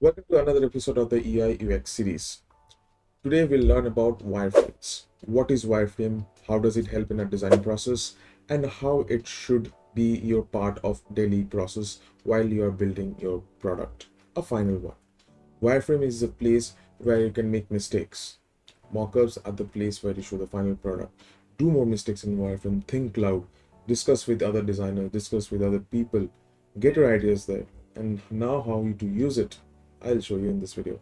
Welcome to another episode of the UIUX series. Today we'll learn about wireframes. What is wireframe? How does it help in a design process? And how it should be your part of daily process while you are building your product. A final one. Wireframe is a place where you can make mistakes. Mockups are the place where you show the final product. Do more mistakes in wireframe. Think loud. Discuss with other designers. Discuss with other people. Get your ideas there. And now how you to use it, I'll show you in this video.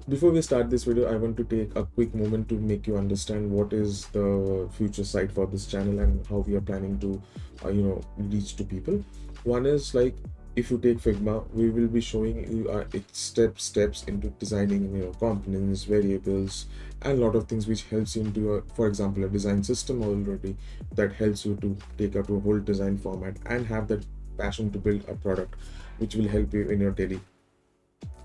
Before we start this video, I want to take a quick moment to make you understand what is the future site for this channel and how we are planning to reach to people. One is like, if you take Figma, we will be showing you its steps into designing components, variables, and a lot of things which helps you into for example, a design system already that helps you to take up a whole design format and have that passion to build a product which will help you in your daily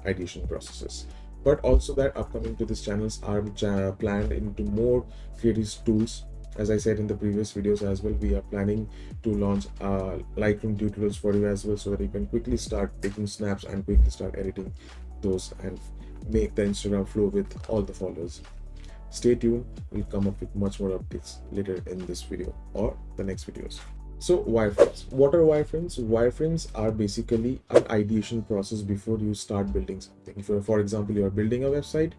ideation processes. But also that upcoming to this channels are planned into more creative tools. As I said in the previous videos as well, we are planning to launch Lightroom tutorials for you as well, so that you can quickly start taking snaps and quickly start editing those and make the Instagram flow with all the followers. Stay tuned, we'll come up with much more updates later in this video or the next videos. So wireframes. What are wireframes? Wireframes are basically an ideation process before you start building something. If you're, for example, you are building a website,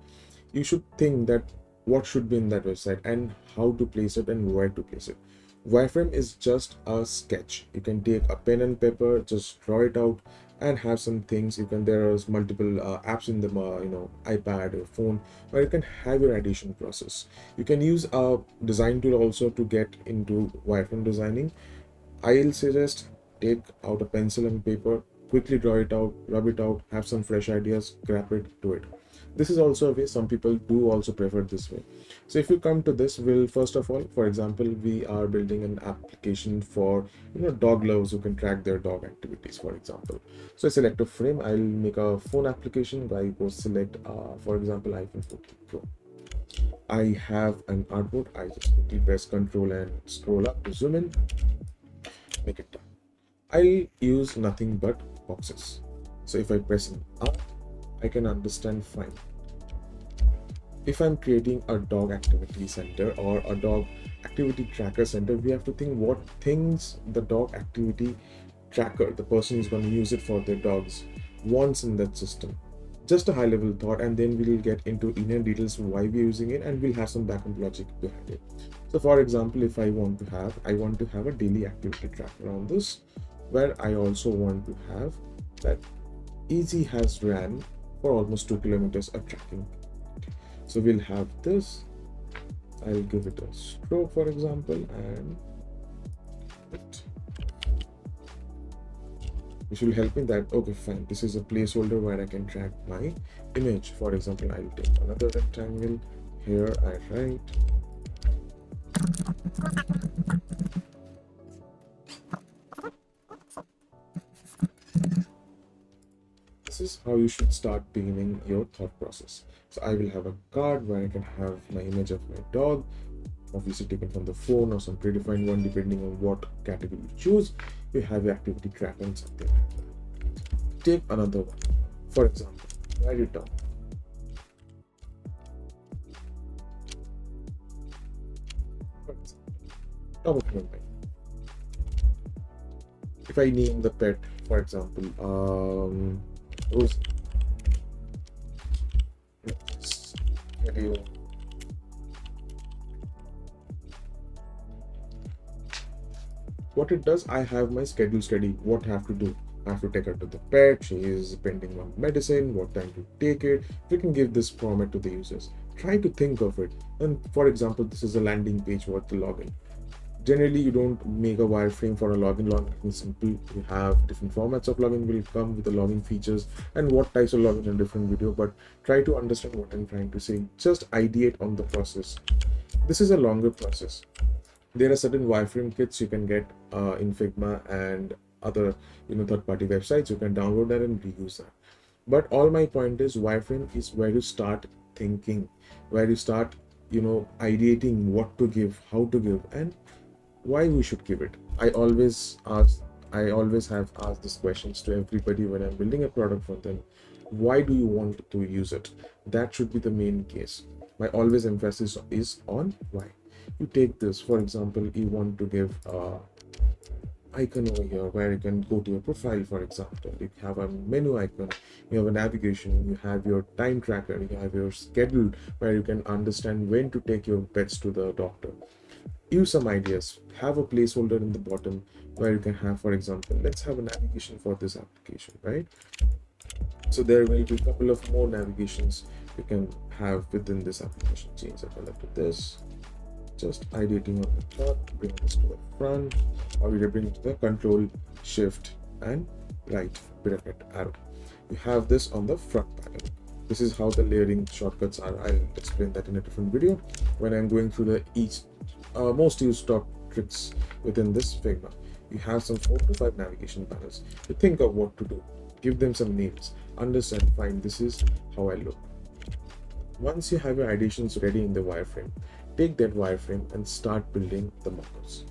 you should think that what should be in that website and how to place it and where to place it. Wireframe is just a sketch. You can take a pen and paper, just draw it out and have some things. There are multiple apps in the iPad or phone where you can have your ideation process. You can use a design tool also to get into wireframe designing. I'll suggest take out a pencil and paper, quickly draw it out, rub it out, have some fresh ideas, grab it, do it. This is also a way some people do also prefer this way. So if you come to this, we'll first of all, for example, we are building an application for dog lovers who can track their dog activities, for example. So I select a frame. I'll make a phone application. I go select, for example, iPhone 14 Pro. I have an artboard. I just quickly press Ctrl and scroll up to zoom in. Make it done. I'll use nothing but boxes. So if I press an up, I can understand fine. If I'm creating a dog activity center or a dog activity tracker center, we have to think what things the dog activity tracker, the person is going to use it for their dogs, wants in that system. Just a high level thought, and then we'll get into inner details why we're using it, and we'll have some backend logic behind it. So for example, if I want to have a daily activity tracker on this, where I also want to have that Easy has ran for almost 2 kilometers of tracking. So we'll have this. I'll give it a stroke, for example, and it. Which will help me that, okay, fine, this is a placeholder where I can track my image. For example, I'll take another rectangle. Here I write this is how you should start beginning your thought process. So I will have a card where I can have my image of my dog, obviously taken from the phone or some predefined one depending on what category you choose. You have your activity track and something like that. Take another one. For example, write it down. For example, top of my mind. If I name the pet, for example, Rose. What it does, I have my schedule steady. What I have to do? I have to take her to the pet. She is pending on medicine. What time to take it? We can give this format to the users. Try to think of it. And for example, this is a landing page for the login. Generally, you don't make a wireframe for a login. Login is simple. You have different formats of login will come with the login features and what types of login in different video. But try to understand what I'm trying to say. Just ideate on the process. This is a longer process. There are certain wireframe kits you can get in Figma and other third-party websites. You can download that and reuse that. But all my point is, wireframe is where you start thinking, where you start ideating what to give, how to give, and why we should give it. I always ask I always have asked these questions to everybody when I'm building a product for them. Why do you want to use it? That should be the main case. My always emphasis is on why. You take this, for example, you want to give a icon over here where you can go to your profile, for example. You have a menu icon, you have a navigation, you have your time tracker, you have your schedule where you can understand when to take your pets to the doctor. Use some ideas, have a placeholder in the bottom where you can have, for example, let's have a navigation for this application, right? So there will be a couple of more navigations you can have within this application. Change the color to this, just ideating on the top, bring this to the front, or we bring it to the control, shift, and right pivot arrow. You have this on the front panel. This is how the layering shortcuts are. I'll explain that in a different video when I'm going through the each most used top tricks within this Figma. You have some 4 to 5 navigation panels. You think of what to do, give them some names, understand, fine, this is how I look. Once you have your ideations ready in the wireframe, take that wireframe and start building the models.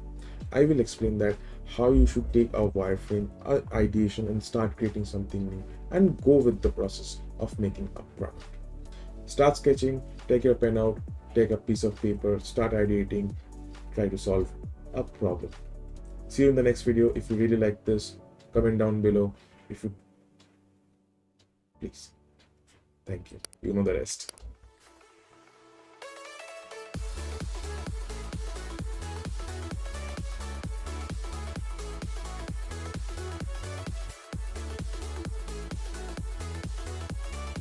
I will explain that how you should take a wireframe ideation and start creating something new and go with the process of making a product. Start sketching, take your pen out, take a piece of paper, start ideating, try to solve a problem. See you in the next video. If you really like this, comment down below. If you please. Thank you. You know the rest.